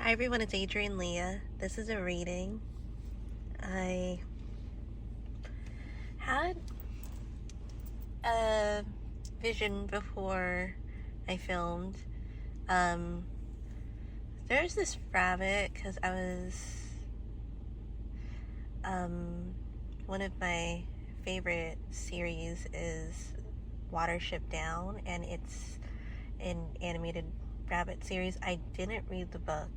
Hi everyone, it's Adrienne Leah. This is a reading. I had a vision before I filmed. There's this rabbit because I was, one of my favorite series is Watership Down, and it's an animated rabbit series. I didn't read the book,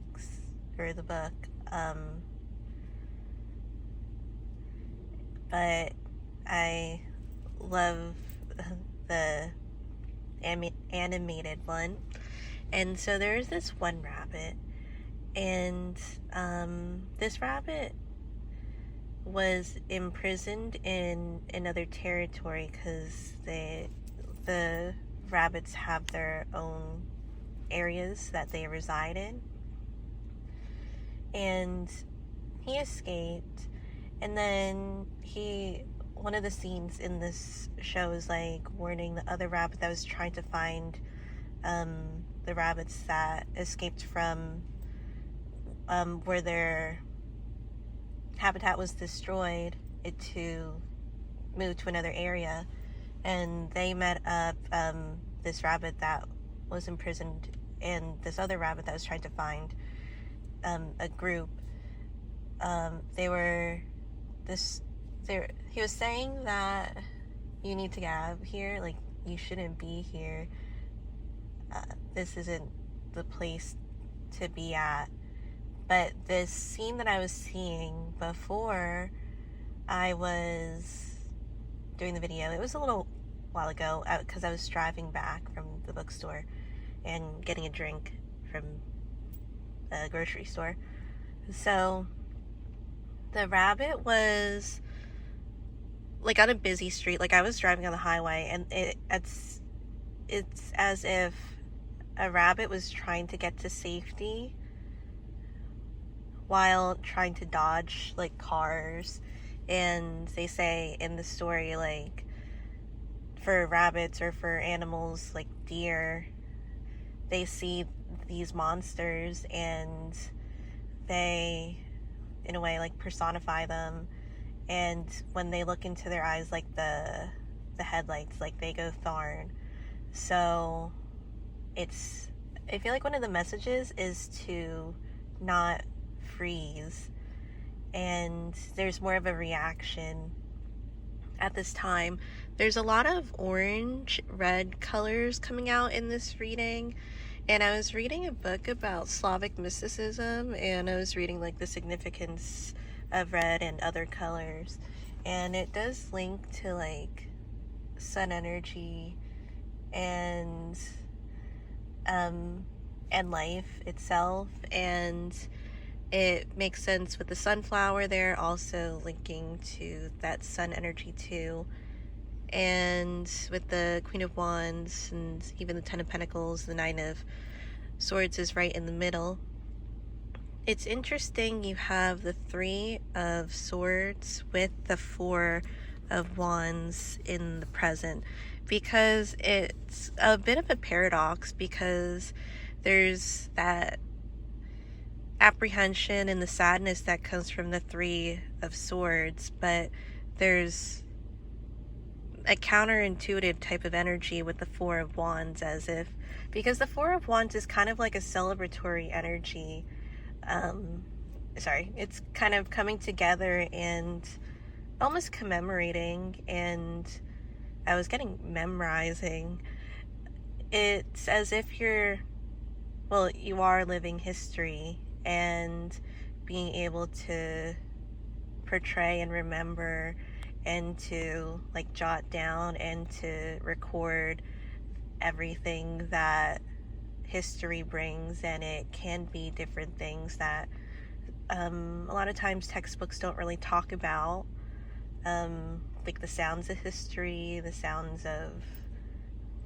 but I love the animated one. And so there's this one rabbit, and this rabbit was imprisoned in another territory because the rabbits have their own areas that they reside in. And he escaped, and then one of the scenes in this show is like warning the other rabbit that was trying to find the rabbits that escaped from where their habitat was destroyed, it to move to another area. And they met up this rabbit that was imprisoned and this other rabbit that was trying to find a group. He was saying that you need to get out of here, like you shouldn't be here. This isn't the place to be at. But this scene that I was seeing before I was doing the video, it was a little while ago because I was driving back from the bookstore and getting a drink from a grocery store. So the rabbit was like on a busy street. Like I was driving on the highway, and it's as if a rabbit was trying to get to safety while trying to dodge like cars. And they say in the story, like for rabbits or for animals like deer, they see these monsters and they in a way like personify them, and when they look into their eyes, like the headlights, like they go Tharn. So I feel like one of the messages is to not freeze, and there's more of a reaction at this time. There's a lot of orange, red colors coming out in this reading, and I was reading a book about Slavic mysticism, and I was reading like the significance of red and other colors, and it does link to like sun energy and life itself, and it makes sense with the sunflower there also linking to that sun energy too, and with the Queen of Wands and even the Ten of Pentacles, the Nine of Swords is right in the middle. It's interesting you have the Three of Swords with the Four of Wands in the present, because it's a bit of a paradox, because there's that apprehension and the sadness that comes from the Three of Swords, but there's a counterintuitive type of energy with the Four of Wands, because the Four of Wands is kind of like a celebratory energy. It's kind of coming together and almost commemorating, and I was getting memorizing. It's as if you are living history and being able to portray and remember and to like jot down and to record everything that history brings. And it can be different things that a lot of times textbooks don't really talk about, like the sounds of history, the sounds of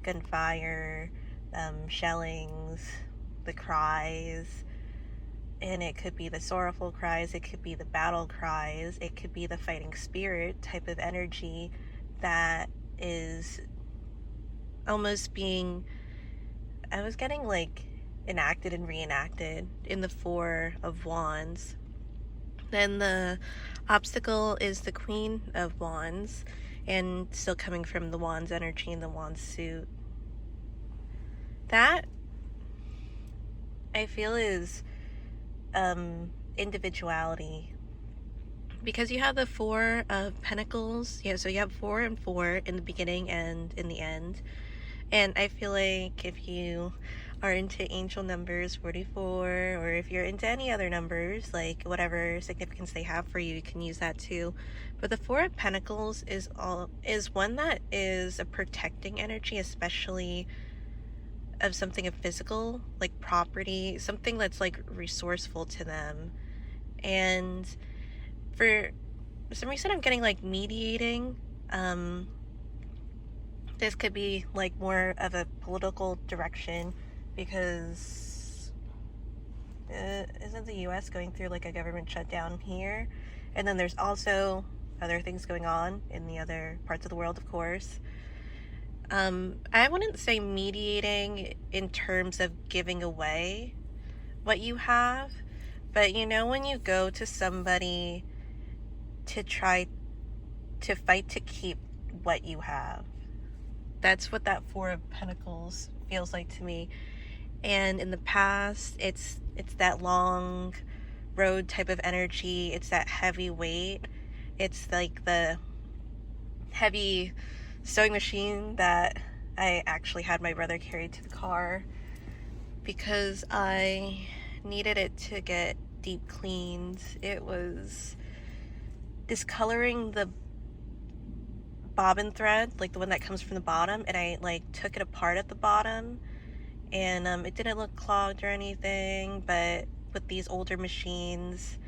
gunfire, shellings, the cries. And it could be the sorrowful cries, it could be the battle cries, it could be the fighting spirit type of energy that is almost being, I was getting like enacted and reenacted in the Four of Wands. Then the obstacle is the Queen of Wands, and still coming from the Wands energy and the Wands suit. That, I feel, is individuality. Because you have the Four of Pentacles, yeah, so you have 4 and 4 in the beginning and in the end. And I feel like if you are into angel numbers 44, or if you're into any other numbers, like whatever significance they have for you, you can use that too. But the Four of Pentacles is one that is a protecting energy, especially of something of physical, like property, something that's like resourceful to them. And for some reason I'm getting like mediating. This could be like more of a political direction, because isn't the US going through like a government shutdown here? And then there's also other things going on in the other parts of the world, of course. I wouldn't say mediating in terms of giving away what you have, but you know, when you go to somebody to try to fight to keep what you have, that's what that Four of Pentacles feels like to me. And in the past, it's that long road type of energy. It's that heavy weight. It's like the heavy sewing machine that I actually had my brother carry to the car because I needed it to get deep cleaned. It was discoloring the bobbin thread, like the one that comes from the bottom, and I like took it apart at the bottom, and it didn't look clogged or anything. But with these older machines,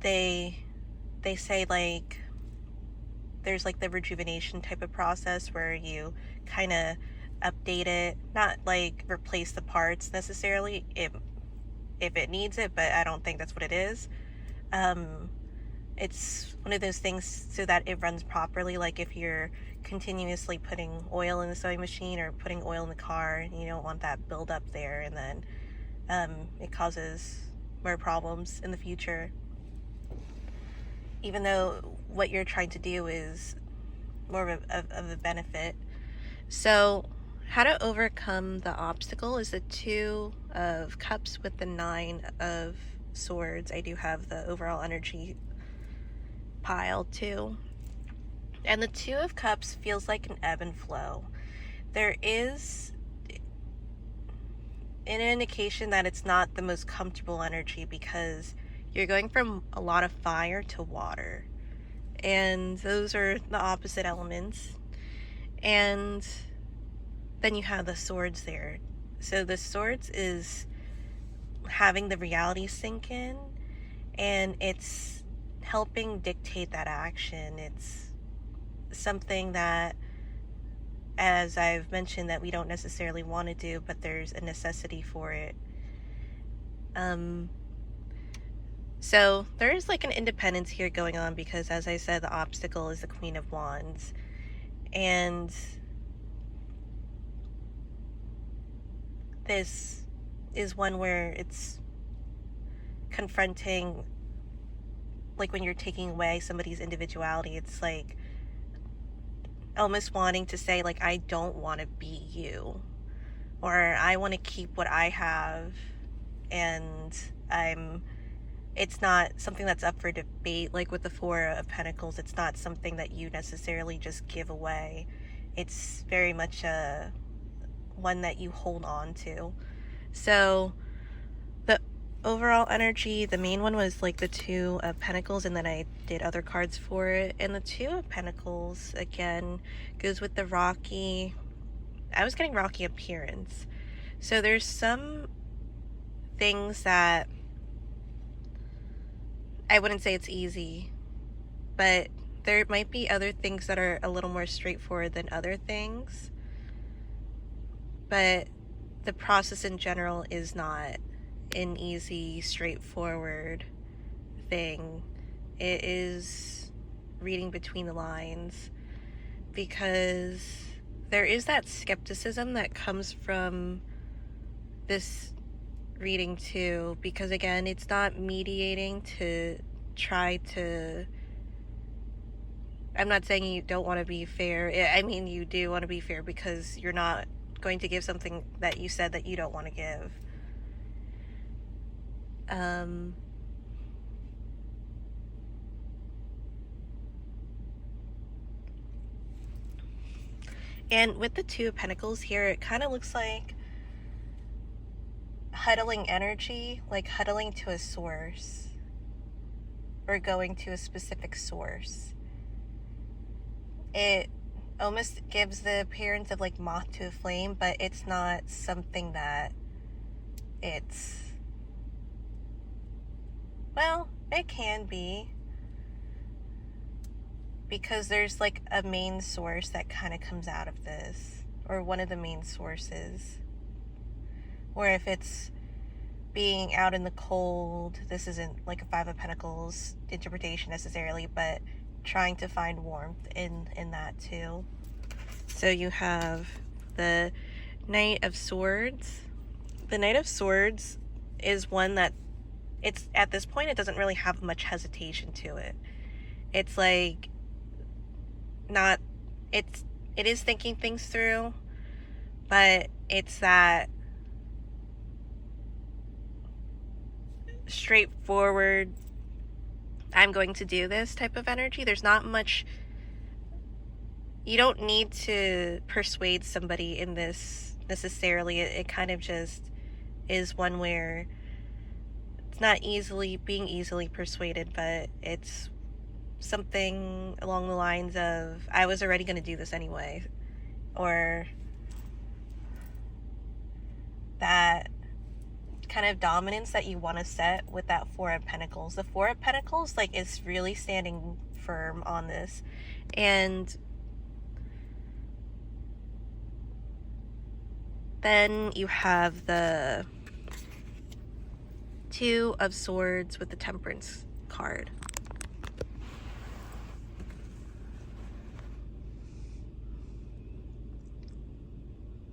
they say like there's like the rejuvenation type of process where you kind of update it, not like replace the parts necessarily if it needs it, but I don't think that's what it is. It's one of those things so that it runs properly. Like if you're continuously putting oil in the sewing machine or putting oil in the car, you don't want that build up there, and then it causes more problems in the future, even though what you're trying to do is more of a benefit. So how to overcome the obstacle is the Two of Cups with the Nine of Swords. I do have the overall energy pile too. And the Two of Cups feels like an ebb and flow. There is an indication that it's not the most comfortable energy because you're going from a lot of fire to water. And those are the opposite elements. And then you have the Swords there. So the Swords is having the reality sink in, and it's helping dictate that action. It's something that, as I've mentioned, that we don't necessarily want to do, but there's a necessity for it. So there is like an independence here going on because, as I said, the obstacle is the Queen of Wands. And this is one where it's confronting, like when you're taking away somebody's individuality, it's like almost wanting to say like, I don't want to be you, or I want to keep what I have, and it's not something that's up for debate. Like with the Four of Pentacles, it's not something that you necessarily just give away. It's very much a one that you hold on to. So the overall energy, the main one was like the Two of Pentacles, and then I did other cards for it. And the Two of Pentacles, again, goes with the rocky, I was getting rocky appearance. So there's some things that I wouldn't say it's easy, but there might be other things that are a little more straightforward than other things. But the process in general is not an easy, straightforward thing. It is reading between the lines, because there is that skepticism that comes from this reading too, because again, it's not mediating to try to, I'm not saying you don't want to be fair. I mean, you do want to be fair, because you're not going to give something that you said that you don't want to give. And with the Two of Pentacles here, it kind of looks like huddling energy, like huddling to a source or going to a specific source. It almost gives the appearance of like moth to a flame, but it's not something that it's, well, it can be, because there's like a main source that kind of comes out of this, or one of the main sources. Or if it's being out in the cold, this isn't like a Five of Pentacles interpretation necessarily, but trying to find warmth in that too. So you have the Knight of Swords. The Knight of Swords is one that, it's at this point, it doesn't really have much hesitation to it. It's like not, it is thinking things through, but it's that straightforward, I'm going to do this type of energy. There's not much, you don't need to persuade somebody in this necessarily. It kind of just is one where it's not being easily persuaded, but it's something along the lines of, I was already going to do this anyway, or that kind of dominance that you want to set with that Four of Pentacles. The Four of Pentacles, like, is really standing firm on this. And then you have the Two of Swords with the Temperance card.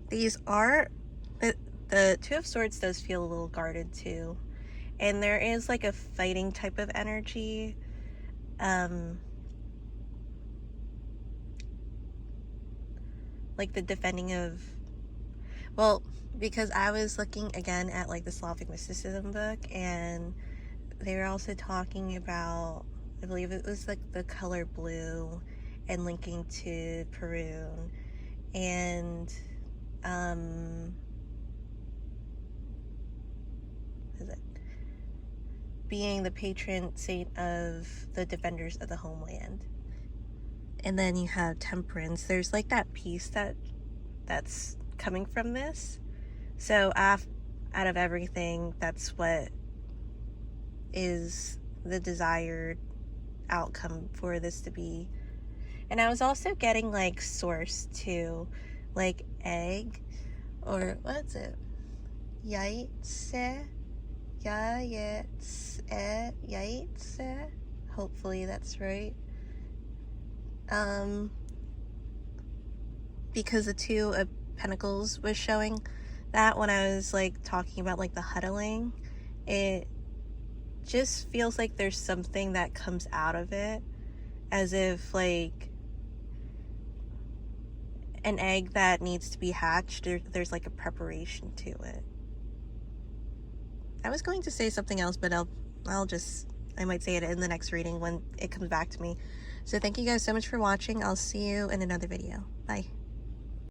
These are, the Two of Swords does feel a little guarded too. And there is like a fighting type of energy. Like the defending of, well, because I was looking again at like the Slavic mysticism book, and they were also talking about, I believe it was like the color blue and linking to Perun, and what is it? Being the patron saint of the defenders of the homeland. And then you have Temperance. There's like that peace that's coming from this. So out of everything, that's what is the desired outcome for this to be. And I was also getting like source too, like egg, or what's it? Yaitse? Yaitse? Hopefully that's right. Because the Two of Pentacles was showing that when I was like talking about like the huddling, it just feels like there's something that comes out of it, as if like an egg that needs to be hatched, there's like a preparation to it. I was going to say something else, but I might say it in the next reading when it comes back to me. So thank you guys so much for watching. I'll see you in another video. Bye.